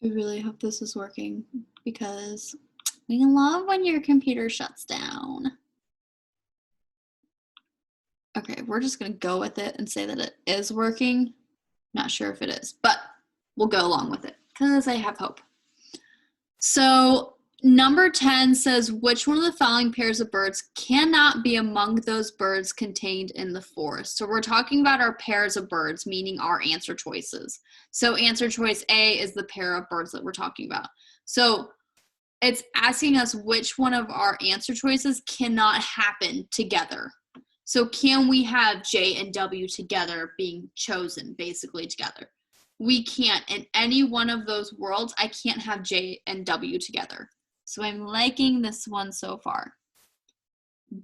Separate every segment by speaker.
Speaker 1: I really hope this is working because we love when your computer shuts down. Okay, we're just gonna go with it and say that it is working. Not sure if it is, but we'll go along with it because I have hope. So number 10 says, which one of the following pairs of birds cannot be among those birds contained in the forest? So we're talking about our pairs of birds, meaning our answer choices. So answer choice A is the pair of birds that we're talking about. So it's asking us which one of our answer choices cannot happen together. So can we have J and W together being chosen, basically together? We can't. In any one of those worlds, I can't have J and W together. So I'm liking this one so far.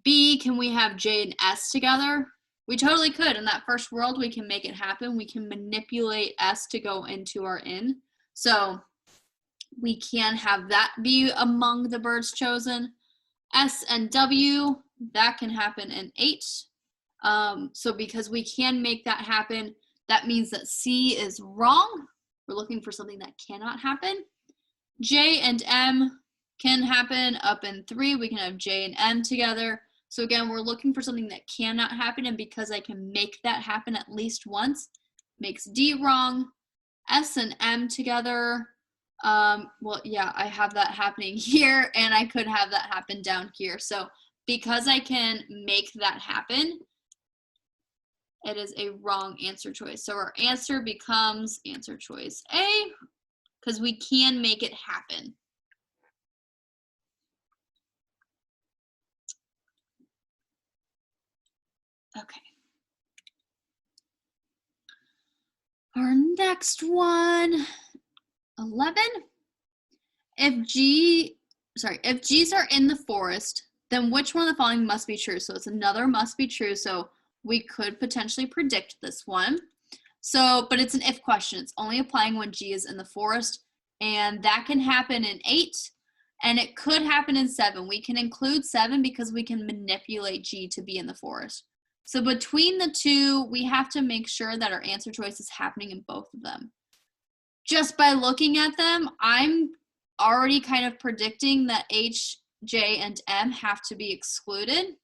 Speaker 1: B, can we have J and S together? We totally could. In that first world, we can make it happen. We can manipulate S to go into our in. So we can have that be among the birds chosen. S and W, that can happen in 8. So because we can make that happen, that means that C is wrong. We're looking for something that cannot happen. J and M can happen up in 3. We can have J and M together. So again, we're looking for something that cannot happen, and because I can make that happen at least once, makes D wrong. S and M together, well, yeah, I have that happening here, and I could have that happen down here. So because I can make that happen, it is a wrong answer choice. So our answer becomes answer choice A, because we can make it happen. Okay. Our next one, 11. If G's are in the forest, then which one of the following must be true? So it's another must be true. So we could potentially predict this one. So, but it's an if question. It's only applying when G is in the forest, and that can happen in 8, and it could happen in 7. We can include 7 because we can manipulate G to be in the forest. So between the two, we have to make sure that our answer choice is happening in both of them. Just by looking at them, I'm already kind of predicting that H, J, and M have to be excluded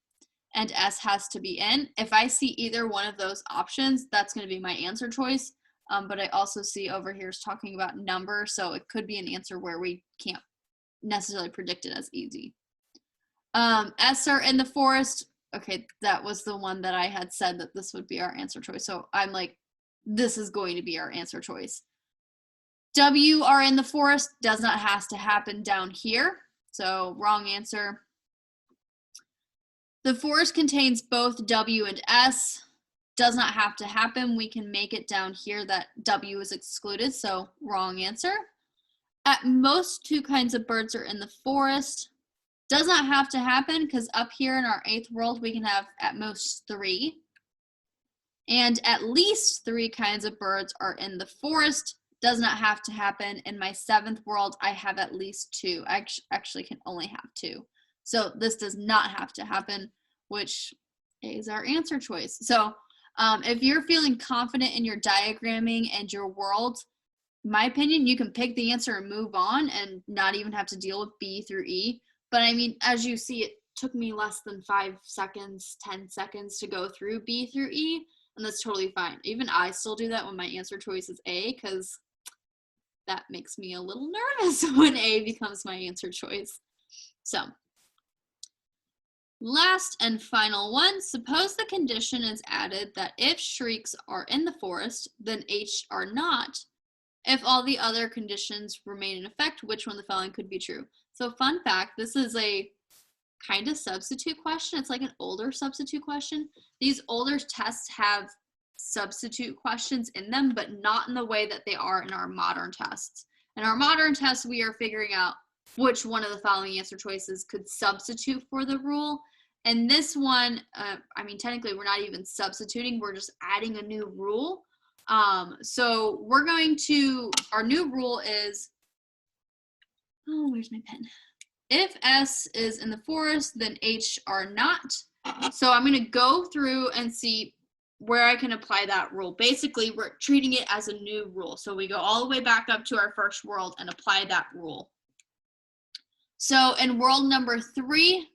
Speaker 1: and S has to be in. If I see either one of those options, that's going to be my answer choice. But I also see over here is talking about number, so it could be an answer where we can't necessarily predict it as easy. S are in the forest. Okay, that was the one that I had said that this would be our answer choice. So I'm like, this is going to be our answer choice. W are in the forest, does not have to happen down here. So wrong answer. The forest contains both W and S, does not have to happen. We can make it down here that W is excluded, so wrong answer. At most, 2 kinds of birds are in the forest. Does not have to happen because up here in our 8th world, we can have at most 3. And at least 3 kinds of birds are in the forest. Does not have to happen. In my 7th world, I have at least 2. I actually can only have 2. So this does not have to happen, which is our answer choice. So if you're feeling confident in your diagramming and your world, in my opinion, you can pick the answer and move on and not even have to deal with B through E. But I mean, as you see, it took me less than 5 seconds, 10 seconds to go through B through E, and that's totally fine. Even I still do that when my answer choice is A, because that makes me a little nervous when A becomes my answer choice. So last and final one, suppose the condition is added that if shrieks are in the forest, then H are not. If all the other conditions remain in effect, which one of the following could be true? So fun fact, this is a kind of substitute question. It's like an older substitute question. These older tests have substitute questions in them, but not in the way that they are in our modern tests. In our modern tests, we are figuring out which one of the following answer choices could substitute for the rule. And this one, I mean, technically we're not even substituting, we're just adding a new rule. So we're going to, our new rule is, oh, where's my pen? If S is in the forest, then H are not. So I'm going to go through and see where I can apply that rule. Basically, we're treating it as a new rule. So we go all the way back up to our first world and apply that rule. So in world number 3,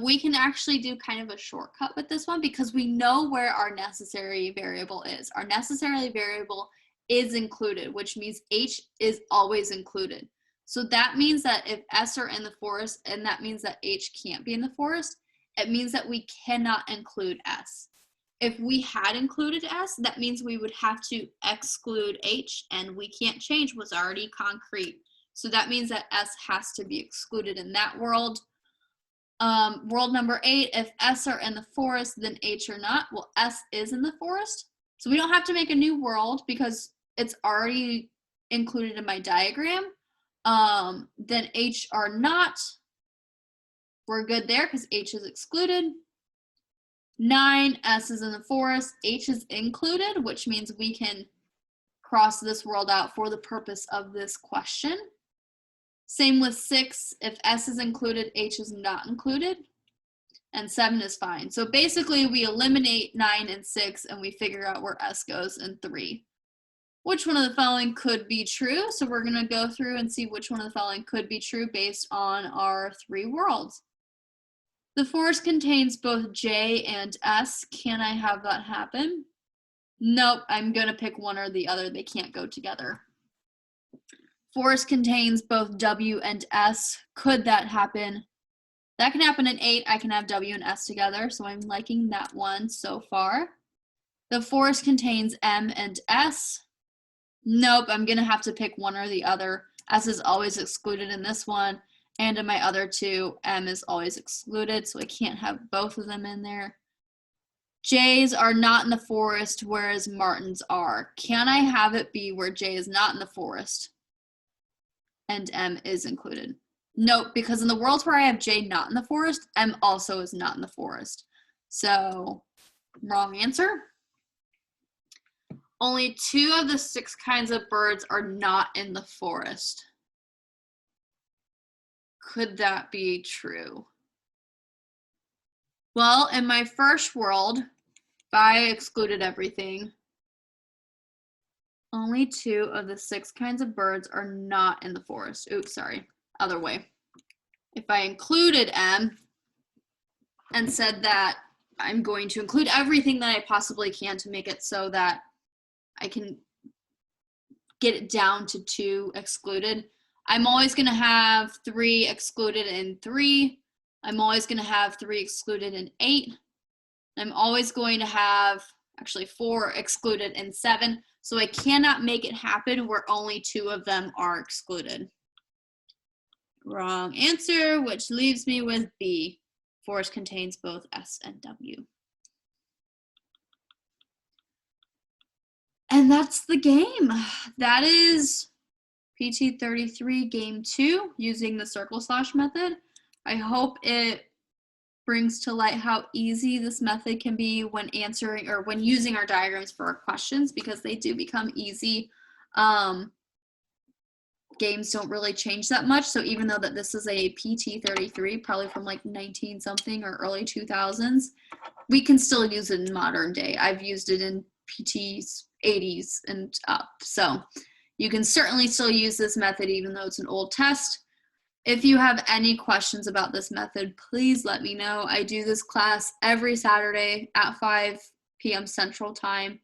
Speaker 1: we can actually do kind of a shortcut with this one because we know where our necessary variable is. Our necessary variable is included, which means H is always included. So that means that if S are in the forest, and that means that H can't be in the forest, it means that we cannot include S. If we had included S, that means we would have to exclude H, and we can't change what's already concrete. So that means that S has to be excluded in that world. World number 8, if S are in the forest, then H are not. Well, S is in the forest. So we don't have to make a new world because it's already included in my diagram. Then H are not. We're good there because H is excluded. 9, S is in the forest, H is included, which means we can cross this world out for the purpose of this question. Same with 6, if S is included, H is not included, and 7 is fine. So basically we eliminate 9 and 6 and we figure out where S goes in 3. Which one of the following could be true? So we're gonna go through and see which one of the following could be true based on our 3 worlds. The forest contains both J and S. Can I have that happen? Nope, I'm gonna pick one or the other. They can't go together. Forest contains both W and S. Could that happen? That can happen in 8. I can have W and S together, so I'm liking that one so far. The forest contains M and S. Nope, I'm gonna have to pick one or the other. S is always excluded in this one. And in my other 2, M is always excluded, so I can't have both of them in there. J's are not in the forest, whereas Martins are. Can I have it be where J is not in the forest and M is included? Nope, because in the worlds where I have J not in the forest, M also is not in the forest. So, wrong answer. Only 2 of the 6 kinds of birds are not in the forest. Could that be true? Well, in my first world, if I excluded everything, only 2 of the 6 kinds of birds are not in the forest. Oops, sorry, other way. If I included M and said that I'm going to include everything that I possibly can to make it so that I can get it down to 2 excluded, I'm always going to have 3 excluded in 3. I'm always going to have 3 excluded in 8. I'm always going to have actually 4 excluded in 7. So I cannot make it happen where only 2 of them are excluded. Wrong answer, which leaves me with B. Forest contains both S and W. And that's the game. That is PT33 game 2 using the circle slash method. I hope it brings to light how easy this method can be when answering or when using our diagrams for our questions, because they do become easy. Games don't really change that much. So even though that this is a PT33, probably from like 19 something or early 2000s, we can still use it in modern day. I've used it in PTs 80s and up. So you can certainly still use this method even though it's an old test. If you have any questions about this method, please let me know. I do this class every Saturday at 5 p.m. Central Time.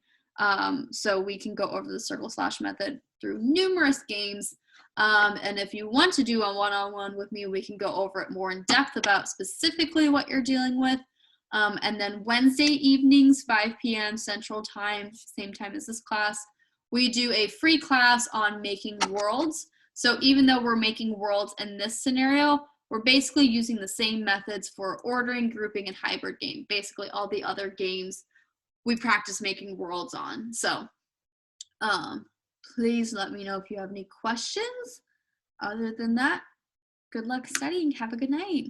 Speaker 1: So we can go over the circle slash method through numerous games. And if you want to do a one-on-one with me, we can go over it more in depth about specifically what you're dealing with. And then Wednesday evenings, 5 p.m. Central Time, same time as this class, we do a free class on making worlds. So even though we're making worlds in this scenario, we're basically using the same methods for ordering, grouping, and hybrid game. Basically all the other games we practice making worlds on. So please let me know if you have any questions. Other than that, good luck studying. Have a good night.